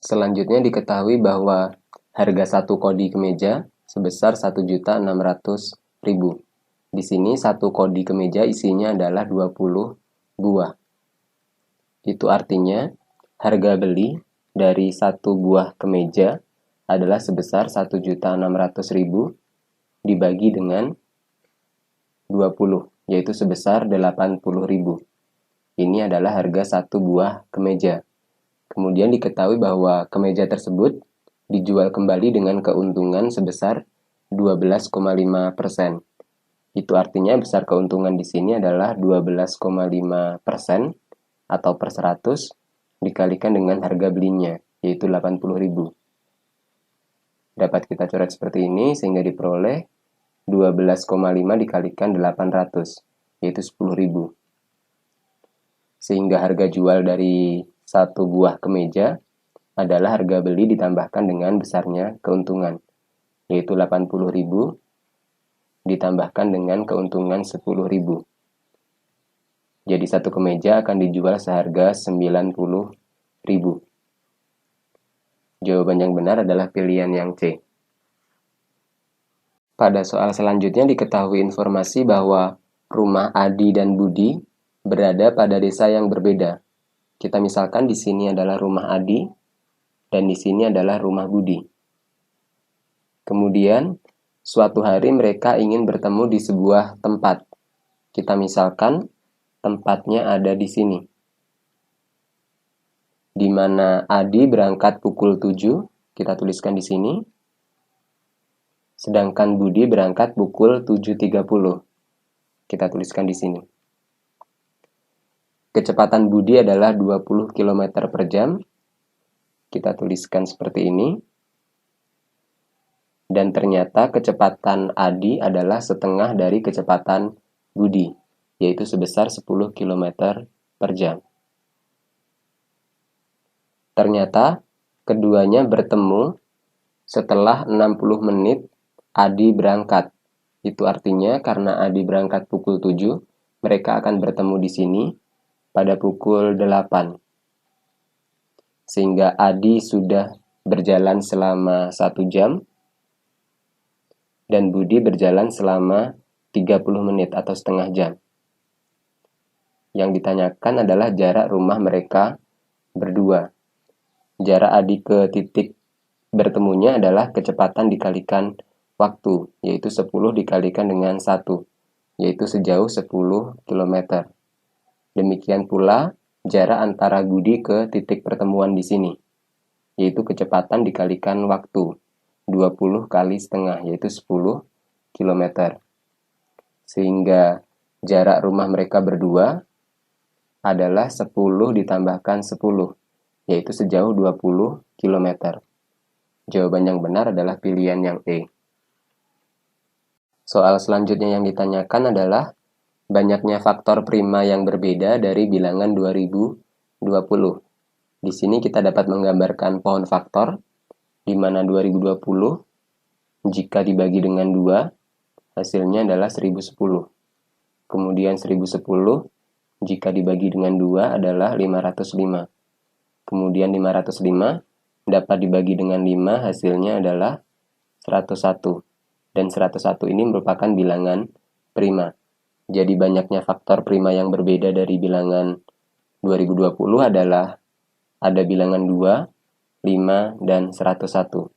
Selanjutnya diketahui bahwa harga satu kodi kemeja sebesar 1.600.000. Di sini satu kodi kemeja isinya adalah 20 buah. Itu artinya harga beli dari satu buah kemeja adalah sebesar 1.600.000 dibagi dengan 20, yaitu sebesar 80.000. Ini adalah harga satu buah kemeja. Kemudian diketahui bahwa kemeja tersebut dijual kembali dengan keuntungan sebesar 12,5%. Itu artinya besar keuntungan di sini adalah 12,5% atau per 100 dikalikan dengan harga belinya, yaitu 80.000. Dapat kita coret seperti ini sehingga diperoleh 12,5 dikalikan 800, yaitu 10.000. Sehingga harga jual dari satu buah kemeja adalah harga beli ditambahkan dengan besarnya keuntungan, yaitu 80.000 ditambahkan dengan keuntungan 10.000. Jadi satu kemeja akan dijual seharga 90.000. Jawaban yang benar adalah pilihan yang C. Pada soal selanjutnya diketahui informasi bahwa rumah Adi dan Budi berada pada desa yang berbeda. Kita misalkan di sini adalah rumah Adi dan di sini adalah rumah Budi. Kemudian suatu hari mereka ingin bertemu di sebuah tempat. Kita misalkan tempatnya ada di sini. Di mana Adi berangkat pukul 7, kita tuliskan di sini. Sedangkan Budi berangkat pukul 7.30. Kita tuliskan di sini. Kecepatan Budi adalah 20 km per jam. Kita tuliskan seperti ini. Dan ternyata kecepatan Adi adalah setengah dari kecepatan Budi, yaitu sebesar 10 km per jam. Ternyata keduanya bertemu setelah 60 menit Adi berangkat. Itu artinya karena Adi berangkat pukul 7, mereka akan bertemu di sini pada pukul 8. Sehingga Adi sudah berjalan selama 1 jam dan Budi berjalan selama 30 menit atau setengah jam. Yang ditanyakan adalah jarak rumah mereka berdua. Jarak Adi ke titik bertemunya adalah kecepatan dikalikan waktu, yaitu 10 dikalikan dengan 1, yaitu sejauh 10 km. Demikian pula jarak antara Budi ke titik pertemuan di sini, yaitu kecepatan dikalikan waktu, 20 kali setengah, yaitu 10 km. Sehingga jarak rumah mereka berdua adalah 10 ditambahkan 10, yaitu sejauh 20 km. Jawaban yang benar adalah pilihan yang E. Soal selanjutnya yang ditanyakan adalah banyaknya faktor prima yang berbeda dari bilangan 2020. Di sini kita dapat menggambarkan pohon faktor, di mana 2020 jika dibagi dengan 2, hasilnya adalah 1010. Kemudian 1010 jika dibagi dengan 2 adalah 505. Kemudian 505 dapat dibagi dengan 5, hasilnya adalah 101. Dan 101 ini merupakan bilangan prima. Jadi banyaknya faktor prima yang berbeda dari bilangan 2020 adalah ada bilangan 2, 5, dan 101.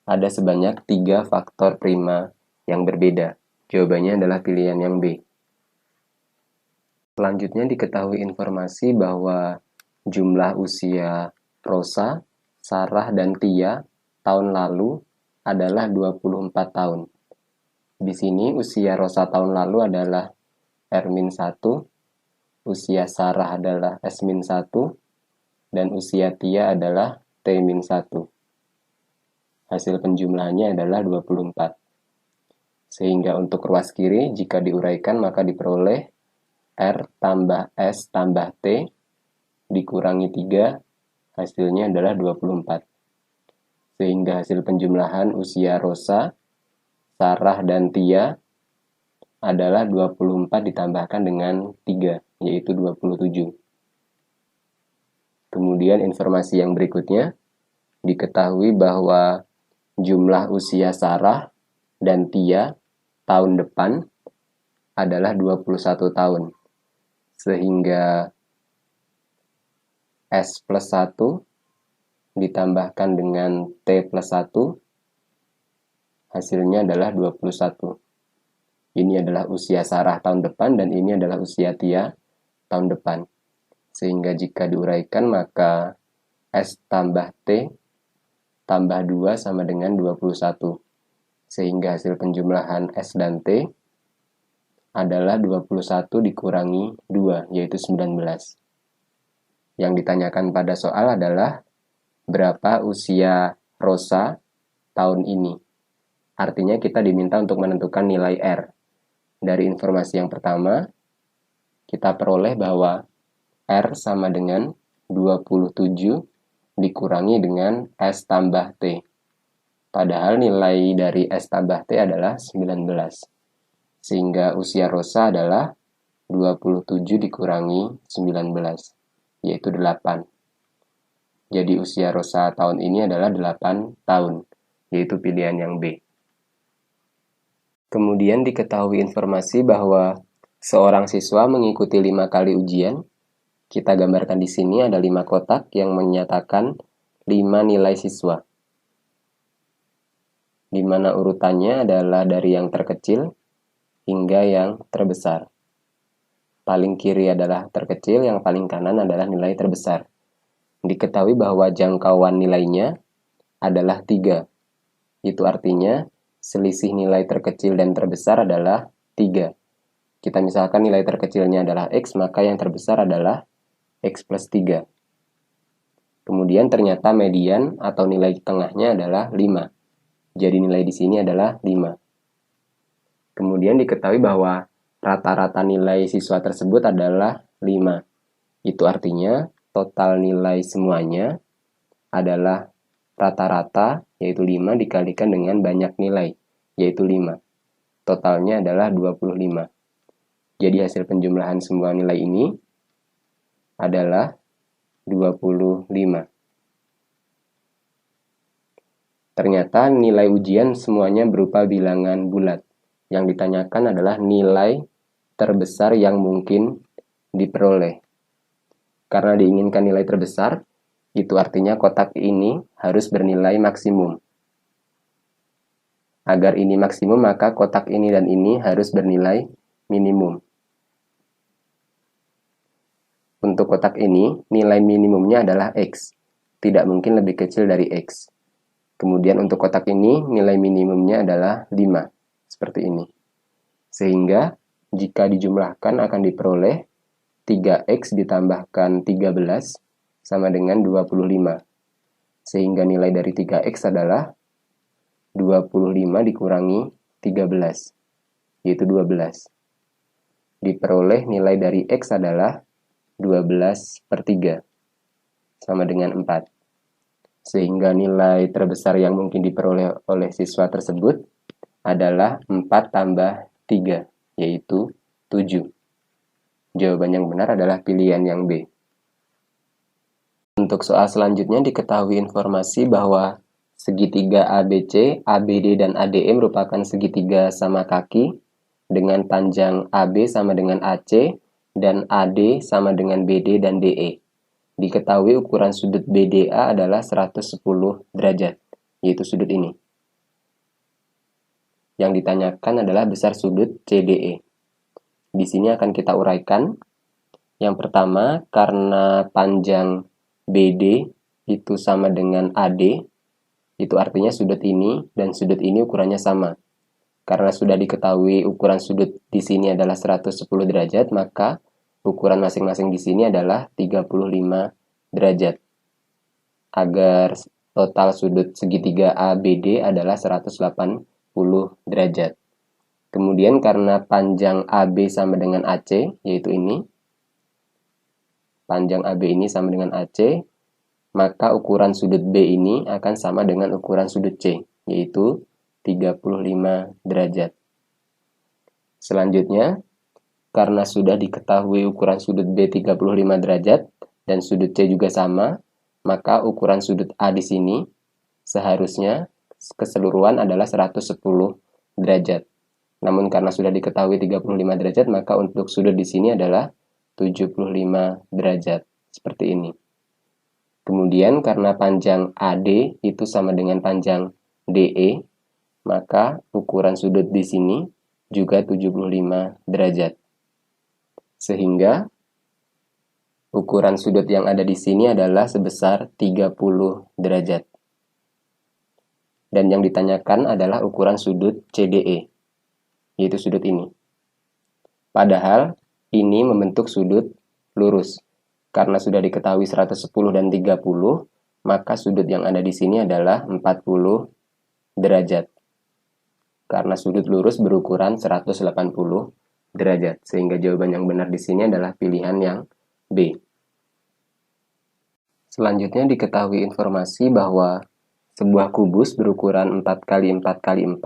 Ada sebanyak 3 faktor prima yang berbeda. Jawabannya adalah pilihan yang B. Selanjutnya diketahui informasi bahwa jumlah usia Rosa, Sarah, dan Tia tahun lalu adalah 24 tahun. Di sini usia Rosa tahun lalu adalah R-1, usia Sarah adalah S-1, dan usia Tia adalah T-1. Hasil penjumlahannya adalah 24. Sehingga untuk ruas kiri jika diuraikan maka diperoleh R tambah S tambah T dikurangi 3, hasilnya adalah 24. Sehingga hasil penjumlahan usia Rosa, Sarah, dan Tia adalah 24 ditambahkan dengan 3, yaitu 27. Kemudian informasi yang berikutnya, diketahui bahwa jumlah usia Sarah dan Tia tahun depan adalah 21 tahun. Sehingga S plus 1 ditambahkan dengan T plus 1 hasilnya adalah 21. Ini adalah usia Sarah tahun depan dan ini adalah usia Tia tahun depan. Sehingga jika diuraikan maka S tambah T tambah 2 sama dengan 21. Sehingga hasil penjumlahan S dan T adalah 21 dikurangi 2, yaitu 19. Yang ditanyakan pada soal adalah berapa usia Rosa tahun ini. Artinya kita diminta untuk menentukan nilai R. Dari informasi yang pertama, kita peroleh bahwa R sama dengan 27 dikurangi dengan S tambah T. Padahal nilai dari S tambah T adalah 19. Sehingga usia Rosa adalah 27 dikurangi 19, yaitu 8. Jadi usia Rosa tahun ini adalah 8 tahun, yaitu pilihan yang B. Kemudian diketahui informasi bahwa seorang siswa mengikuti 5 kali ujian. Kita gambarkan di sini ada 5 kotak yang menyatakan 5 nilai siswa. Di mana urutannya adalah dari yang terkecil hingga yang terbesar. Paling kiri adalah terkecil, yang paling kanan adalah nilai terbesar. Diketahui bahwa jangkauan nilainya adalah 3. Itu artinya selisih nilai terkecil dan terbesar adalah 3. Kita misalkan nilai terkecilnya adalah X, maka yang terbesar adalah X plus 3. Kemudian ternyata median atau nilai tengahnya adalah 5. Jadi nilai di sini adalah 5. Kemudian diketahui bahwa rata-rata nilai siswa tersebut adalah 5. Itu artinya total nilai semuanya adalah rata-rata, yaitu 5 dikalikan dengan banyak nilai, yaitu 5. Totalnya adalah 25. Jadi hasil penjumlahan semua nilai ini adalah 25. Ternyata nilai ujian semuanya berupa bilangan bulat. Yang ditanyakan adalah nilai terbesar yang mungkin diperoleh. Karena diinginkan nilai terbesar, itu artinya kotak ini harus bernilai maksimum. Agar ini maksimum, maka kotak ini dan ini harus bernilai minimum. Untuk kotak ini, nilai minimumnya adalah X. Tidak mungkin lebih kecil dari X. Kemudian untuk kotak ini, nilai minimumnya adalah 5. Seperti ini. Sehingga, jika dijumlahkan akan diperoleh 3X ditambahkan 13 sama dengan 25. Sehingga nilai dari 3X adalah 25 dikurangi 13, yaitu 12. Diperoleh nilai dari X adalah 12/3, sama dengan 4. Sehingga nilai terbesar yang mungkin diperoleh oleh siswa tersebut adalah 4 tambah 3, yaitu 7. Jawaban yang benar adalah pilihan yang B. Untuk soal selanjutnya diketahui informasi bahwa segitiga ABC, ABD, dan ADE merupakan segitiga sama kaki dengan panjang AB sama dengan AC dan AD sama dengan BD dan DE. Diketahui ukuran sudut BDA adalah 110 derajat, yaitu sudut ini. Yang ditanyakan adalah besar sudut CDE. Di sini akan kita uraikan. Yang pertama, karena panjang BD itu sama dengan AD, itu artinya sudut ini dan sudut ini ukurannya sama. Karena sudah diketahui ukuran sudut di sini adalah 110 derajat, maka ukuran masing-masing di sini adalah 35 derajat. Agar total sudut segitiga ABD adalah 180 derajat. Kemudian karena panjang AB sama dengan AC, yaitu ini, panjang AB ini sama dengan AC, maka ukuran sudut B ini akan sama dengan ukuran sudut C, yaitu 35 derajat. Selanjutnya, karena sudah diketahui ukuran sudut B 35 derajat dan sudut C juga sama, maka ukuran sudut A di sini Seharusnya keseluruhan adalah 110 derajat. Namun karena sudah diketahui 35 derajat, maka untuk sudut di sini adalah 75 derajat. Seperti ini. Kemudian karena panjang AD itu sama dengan panjang DE, maka ukuran sudut di sini juga 75 derajat. Sehingga ukuran sudut yang ada di sini adalah sebesar 30 derajat. Dan yang ditanyakan adalah ukuran sudut CDE, yaitu sudut ini. Padahal ini membentuk sudut lurus. Karena sudah diketahui 110 dan 30, maka sudut yang ada di sini adalah 40 derajat. Karena sudut lurus berukuran 180 derajat. Sehingga jawaban yang benar di sini adalah pilihan yang B. Selanjutnya diketahui informasi bahwa sebuah kubus berukuran 4x4x4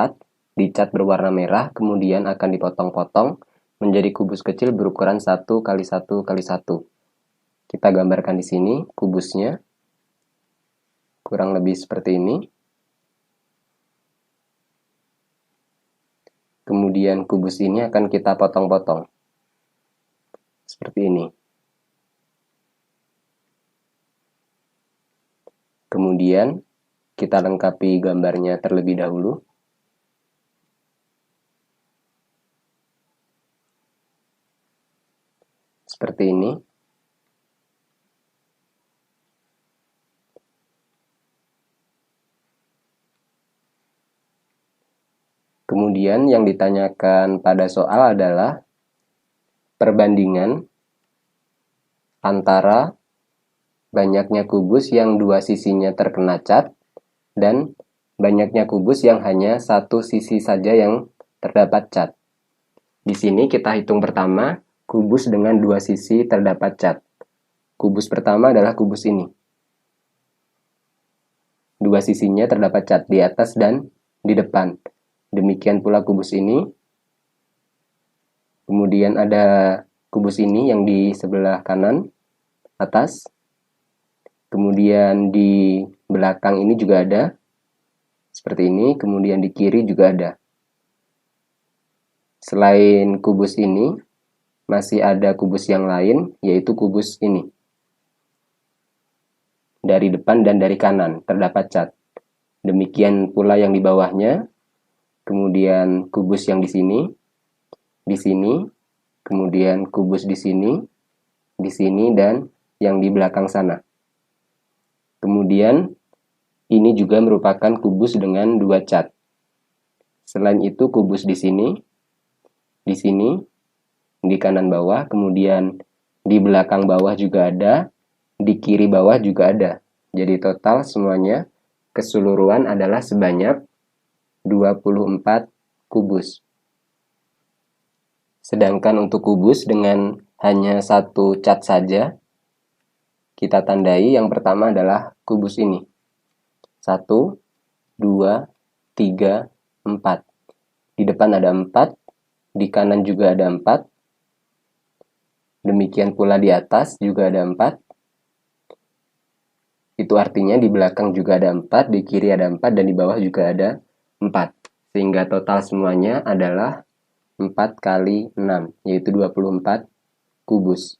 dicat berwarna merah, kemudian akan dipotong-potong menjadi kubus kecil berukuran 1x1x1. Kita gambarkan di sini kubusnya. Kurang lebih seperti ini. Kemudian kubus ini akan kita potong-potong. Seperti ini. Kemudian kita lengkapi gambarnya terlebih dahulu. Seperti ini. Kemudian yang ditanyakan pada soal adalah perbandingan antara banyaknya kubus yang dua sisinya terkena cat dan banyaknya kubus yang hanya satu sisi saja yang terdapat cat. Di sini kita hitung pertama kubus dengan dua sisi terdapat cat. Kubus pertama adalah kubus ini. Dua sisinya terdapat cat di atas dan di depan. Demikian pula kubus ini. Kemudian ada kubus ini yang di sebelah kanan atas. Kemudian di belakang ini juga ada. Seperti ini. Kemudian di kiri juga ada. Selain kubus ini, masih ada kubus yang lain, yaitu kubus ini. Dari depan dan dari kanan terdapat cat. Demikian pula yang di bawahnya. Kemudian kubus yang di sini, kemudian kubus di sini, dan yang di belakang sana. Kemudian ini juga merupakan kubus dengan dua cat. Selain itu kubus di sini, di kanan bawah, kemudian di belakang bawah juga ada, di kiri bawah juga ada. Jadi total semuanya keseluruhan adalah sebanyak 24 kubus. Sedangkan untuk kubus dengan hanya satu cat saja, kita tandai yang pertama adalah kubus ini. 1, 2, 3, 4. Di depan ada 4, di kanan juga ada 4. Demikian pula di atas juga ada 4. Itu artinya di belakang juga ada 4, di kiri ada 4, dan di bawah juga ada 4. Sehingga total semuanya adalah 4 kali 6, yaitu 24 kubus.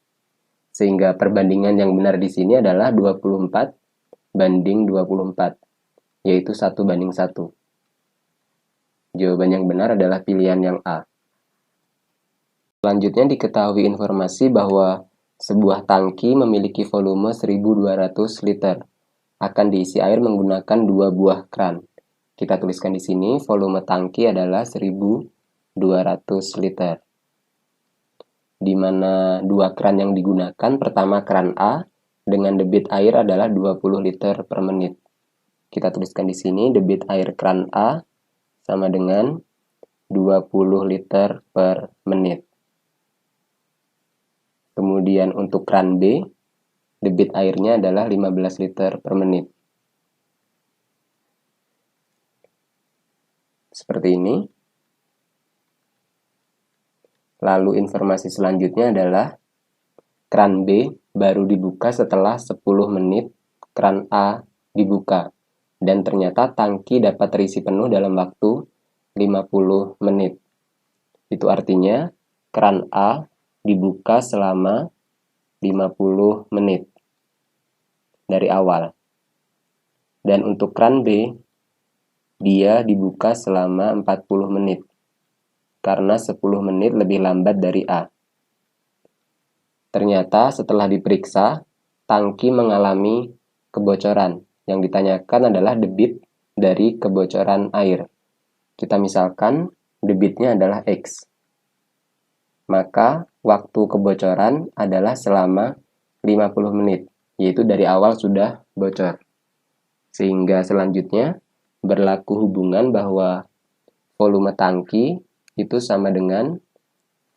Sehingga perbandingan yang benar di sini adalah 24 banding 24, yaitu 1:1. Jawaban yang benar adalah pilihan yang A. Selanjutnya diketahui informasi bahwa sebuah tangki memiliki volume 1200 liter. Akan diisi air menggunakan 2 buah kran. Kita tuliskan di sini, volume tangki adalah 1200 liter. Di mana 2 kran yang digunakan, pertama kran A dengan debit air adalah 20 liter per menit. Kita tuliskan di sini, debit air kran A sama dengan 20 liter per menit. Kemudian untuk kran B, debit airnya adalah 15 liter per menit. Seperti ini. Lalu informasi selanjutnya adalah kran B baru dibuka setelah 10 menit kran A dibuka. Dan ternyata tangki dapat terisi penuh dalam waktu 50 menit. Itu artinya keran A dibuka selama 50 menit dari awal. Dan untuk keran B, dia dibuka selama 40 menit. Karena 10 menit lebih lambat dari A. Ternyata setelah diperiksa, tangki mengalami kebocoran. Yang ditanyakan adalah debit dari kebocoran air. Kita misalkan debitnya adalah X. Maka waktu kebocoran adalah selama 50 menit, yaitu dari awal sudah bocor. Sehingga selanjutnya berlaku hubungan bahwa volume tangki itu sama dengan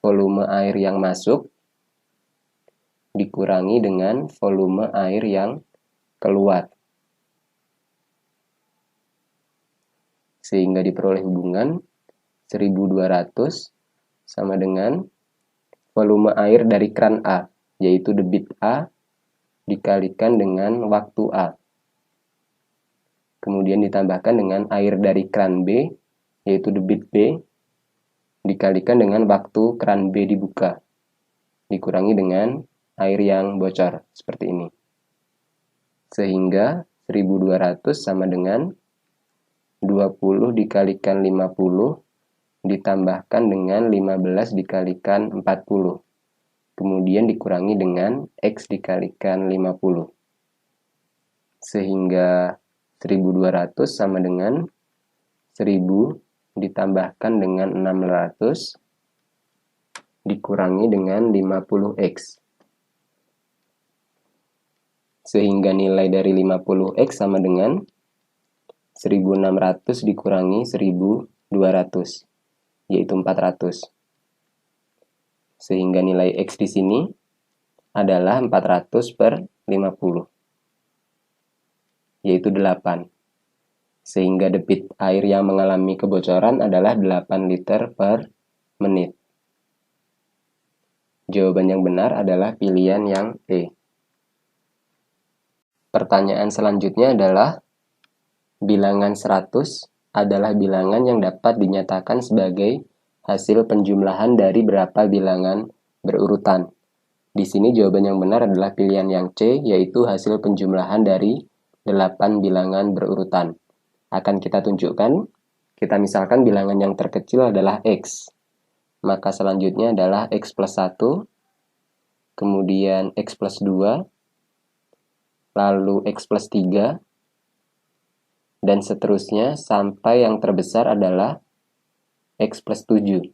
volume air yang masuk dikurangi dengan volume air yang keluar. Sehingga diperoleh hubungan 1200 sama dengan volume air dari keran A, yaitu debit A dikalikan dengan waktu A. Kemudian ditambahkan dengan air dari keran B, yaitu debit B, dikalikan dengan waktu keran B dibuka, dikurangi dengan air yang bocor, seperti ini. Sehingga 1200 sama dengan 20 dikalikan 50 ditambahkan dengan 15 dikalikan 40. Kemudian dikurangi dengan X dikalikan 50. Sehingga 1200 sama dengan 1000 ditambahkan dengan 600 dikurangi dengan 50X. Sehingga nilai dari 50X sama dengan 1600 dikurangi 1200, yaitu 400. Sehingga nilai X di sini adalah 400 per 50, yaitu 8. Sehingga debit air yang mengalami kebocoran adalah 8 liter per menit. Jawaban yang benar adalah pilihan yang E. Pertanyaan selanjutnya adalah, bilangan 100 adalah bilangan yang dapat dinyatakan sebagai hasil penjumlahan dari berapa bilangan berurutan. Di sini jawaban yang benar adalah pilihan yang C, yaitu hasil penjumlahan dari 8 bilangan berurutan. Akan kita tunjukkan, kita misalkan bilangan yang terkecil adalah X. Maka selanjutnya adalah X plus 1, kemudian X plus 2, lalu X plus 3, dan seterusnya sampai yang terbesar adalah X plus 7.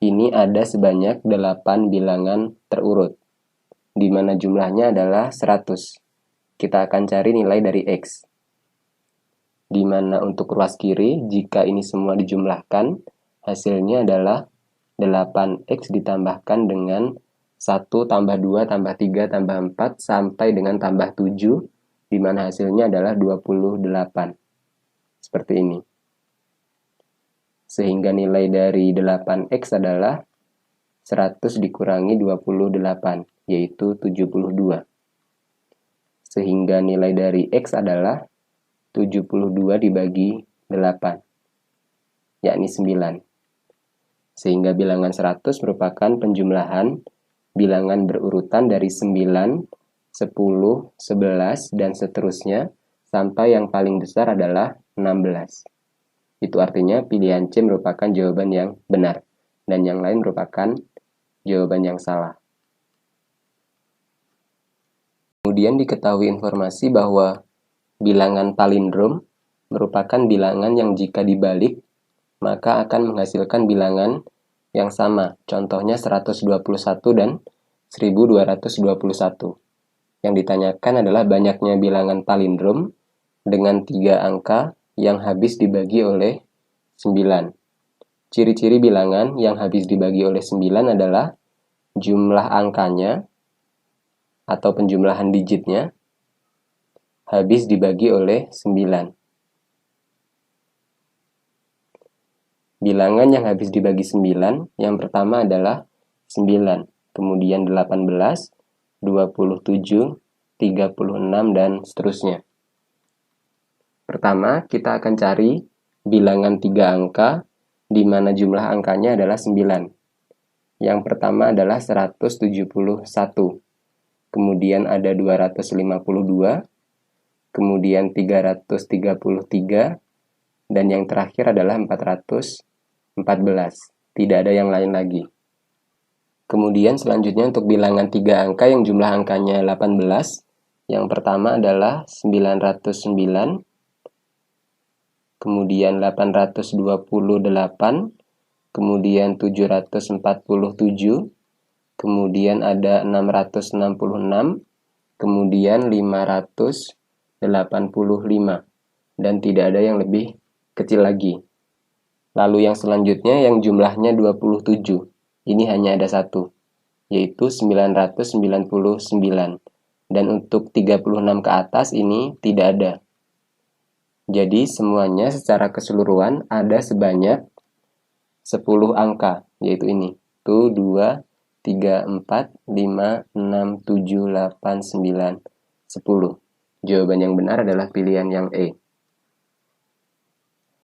Ini ada sebanyak 8 bilangan terurut, di mana jumlahnya adalah 100. Kita akan cari nilai dari X. Di mana untuk ruas kiri, jika ini semua dijumlahkan, hasilnya adalah 8X ditambahkan dengan 1 tambah 2 tambah 3 tambah 4 sampai dengan tambah 7, di mana hasilnya adalah 28. Seperti ini. Sehingga nilai dari 8X adalah 100 dikurangi 28, yaitu 72. Sehingga nilai dari X adalah 72 dibagi 8, yakni 9. Sehingga bilangan 100 merupakan penjumlahan bilangan berurutan dari 9, 10, 11, dan seterusnya, sampai yang paling besar adalah 16. Itu artinya pilihan C merupakan jawaban yang benar, dan yang lain merupakan jawaban yang salah. Kemudian diketahui informasi bahwa bilangan palindrom merupakan bilangan yang jika dibalik, maka akan menghasilkan bilangan yang sama. Contohnya 121 dan 1221. Yang ditanyakan adalah banyaknya bilangan palindrom dengan 3 angka yang habis dibagi oleh 9. Ciri-ciri bilangan yang habis dibagi oleh 9 adalah jumlah angkanya atau penjumlahan digitnya habis dibagi oleh 9. Bilangan yang habis dibagi 9, yang pertama adalah 9, kemudian 18, 27, 36, dan seterusnya. Pertama, kita akan cari bilangan 3 angka di mana jumlah angkanya adalah 9. Yang pertama adalah 171. Kemudian ada 252, kemudian 333, dan yang terakhir adalah 414. Tidak ada yang lain lagi. Kemudian selanjutnya untuk bilangan 3 angka yang jumlah angkanya 18, yang pertama adalah 909, kemudian 828, kemudian 747, kemudian ada 666, kemudian 585, dan tidak ada yang lebih kecil lagi. Lalu yang selanjutnya yang jumlahnya 27, ini hanya ada satu, yaitu 999. Dan untuk 36 ke atas ini tidak ada. Jadi semuanya secara keseluruhan ada sebanyak 10 angka, yaitu ini. 1, 2, 3, 4, 5, 6, 7, 8, 9, 10. Jawaban yang benar adalah pilihan yang E.